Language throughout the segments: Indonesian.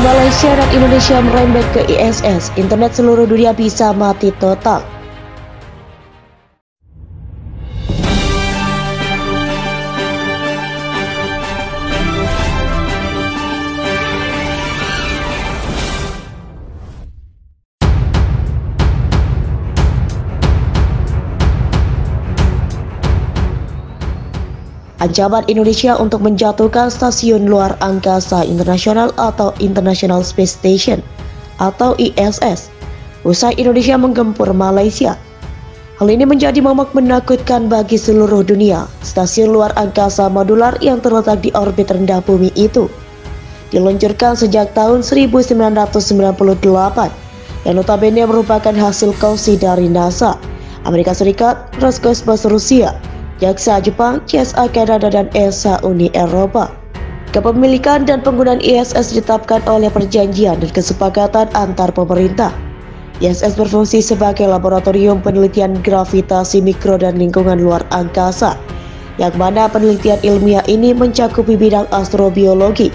Malaysia dan Indonesia merembet ke ISS, internet seluruh dunia bisa mati total. Ancaman Indonesia untuk menjatuhkan stasiun luar angkasa internasional atau International Space Station atau ISS usai Indonesia menggempur Malaysia. Hal ini menjadi momok menakutkan bagi seluruh dunia. Stasiun luar angkasa modular yang terletak di orbit rendah bumi itu diluncurkan sejak tahun 1998 yang notabene merupakan hasil kausi dari NASA, Amerika Serikat, Roskosmos Rusia, JAXA Jepang, CSA Kanada, dan ESA Uni Eropa. Kepemilikan dan penggunaan ISS ditetapkan oleh perjanjian dan kesepakatan antar pemerintah. ISS berfungsi sebagai laboratorium penelitian gravitasi mikro dan lingkungan luar angkasa, yang mana penelitian ilmiah ini mencakupi bidang astrobiologi,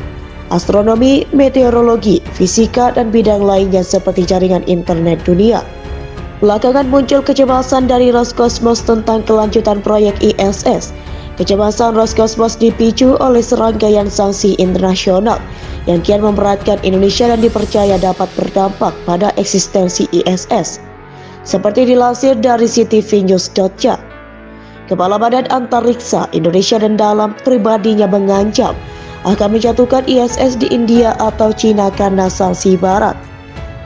astronomi, meteorologi, fisika, dan bidang lainnya seperti jaringan internet dunia. Belakangan muncul kecemasan dari Roskosmos tentang kelanjutan proyek ISS. Kecemasan Roskosmos dipicu oleh serangkaian sanksi internasional yang kian memberatkan Indonesia dan dipercaya dapat berdampak pada eksistensi ISS. Seperti dilansir dari ctvnews.ca, Kepala Badan Antariksa Indonesia dan dalam pribadinya mengancam akan menjatuhkan ISS di India atau Cina karena sanksi Barat.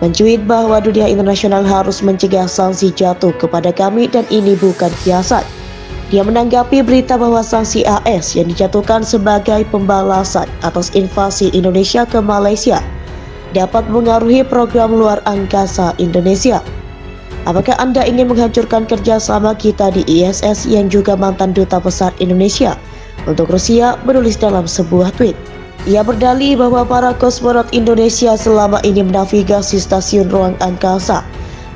Mencuit bahwa dunia internasional harus mencegah sanksi jatuh kepada kami dan ini bukan kiasan. Dia menanggapi berita bahwa sanksi AS yang dijatuhkan sebagai pembalasan atas invasi Indonesia ke Malaysia dapat mengaruhi program luar angkasa Indonesia. Apakah Anda ingin menghancurkan kerjasama kita di ISS yang juga mantan duta besar Indonesia untuk Rusia, menulis dalam sebuah tweet. Ia berdalih bahwa para kosmonot Indonesia selama ini menavigasi stasiun ruang angkasa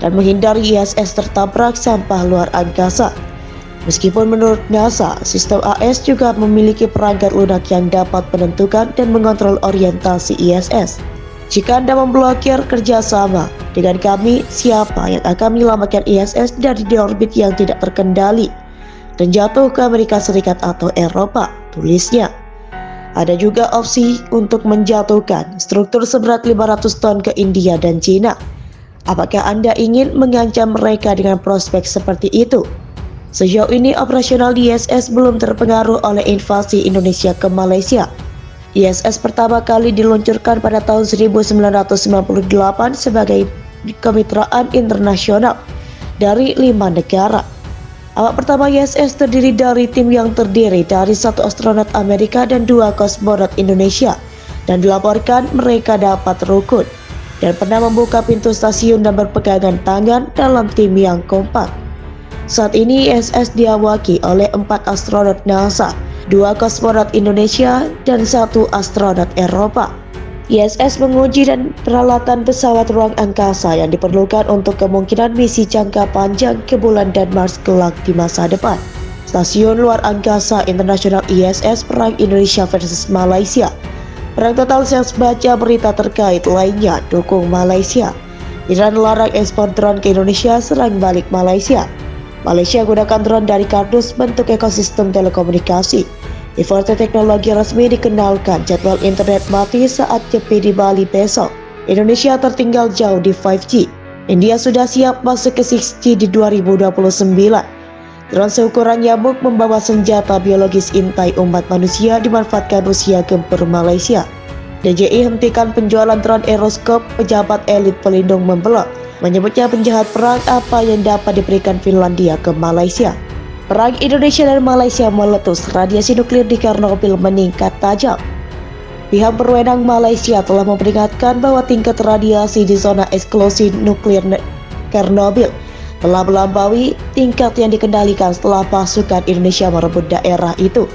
dan menghindari ISS tertabrak sampah luar angkasa. Meskipun menurut NASA, sistem AS juga memiliki perangkat lunak yang dapat menentukan dan mengontrol orientasi ISS. Jika Anda memblokir kerjasama dengan kami, siapa yang akan menyelamatkan ISS dari orbit yang tidak terkendali dan jatuh ke Amerika Serikat atau Eropa, tulisnya. Ada juga opsi untuk menjatuhkan struktur seberat 500 ton ke India dan Cina. Apakah Anda ingin mengancam mereka dengan prospek seperti itu? Sejauh ini operasional ISS belum terpengaruh oleh invasi Indonesia ke Malaysia. ISS pertama kali diluncurkan pada tahun 1998 sebagai kemitraan internasional dari 5 negara. Awak pertama ISS terdiri dari tim yang terdiri dari 1 astronot Amerika dan 2 kosmonot Indonesia, dan dilaporkan mereka dapat rukun dan pernah membuka pintu stasiun dan berpegangan tangan dalam tim yang kompak. Saat ini ISS diawaki oleh 4 astronot NASA, 2 kosmonot Indonesia, dan 1 astronot Eropa. ISS menguji dan peralatan pesawat ruang angkasa yang diperlukan untuk kemungkinan misi jangka panjang ke bulan dan Mars kelak di masa depan. Stasiun luar angkasa internasional ISS perang Indonesia versus Malaysia. Perang total yang baca berita terkait lainnya dukung Malaysia. Iran larang ekspor drone ke Indonesia, serang balik Malaysia. Malaysia gunakan drone dari kardus bentuk ekosistem telekomunikasi. Effort teknologi resmi dikenalkan, jadwal internet mati saat nyepi di Bali besok. Indonesia tertinggal jauh di 5G. India sudah siap masuk ke 6G di 2029. Drone seukuran nyamuk membawa senjata biologis intai umat manusia dimanfaatkan Rusia gempur Malaysia. DJI hentikan penjualan drone Aeroscope, pejabat elit pelindung membelot. Menyebutnya penjahat perang apa yang dapat diberikan Finlandia ke Malaysia. Perang Indonesia dan Malaysia meletus, radiasi nuklir di Chernobyl meningkat tajam. Pihak berwenang Malaysia telah memperingatkan bahwa tingkat radiasi di zona eksklusi nuklir Chernobyl telah melampaui tingkat yang dikendalikan setelah pasukan Indonesia merebut daerah itu.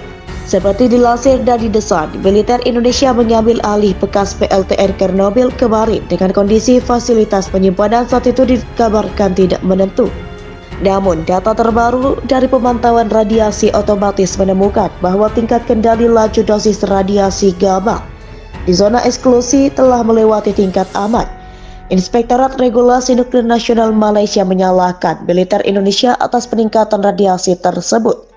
Seperti dilansir dari The Sun, militer Indonesia mengambil alih bekas PLTN Chernobyl kemarin dengan kondisi fasilitas penyimpanan saat itu dikabarkan tidak menentu. Namun, data terbaru dari pemantauan radiasi otomatis menemukan bahwa tingkat kendali laju dosis radiasi gamma di zona eksklusi telah melewati tingkat aman. Inspektorat Regulasi Nuklir Nasional Malaysia menyalahkan militer Indonesia atas peningkatan radiasi tersebut.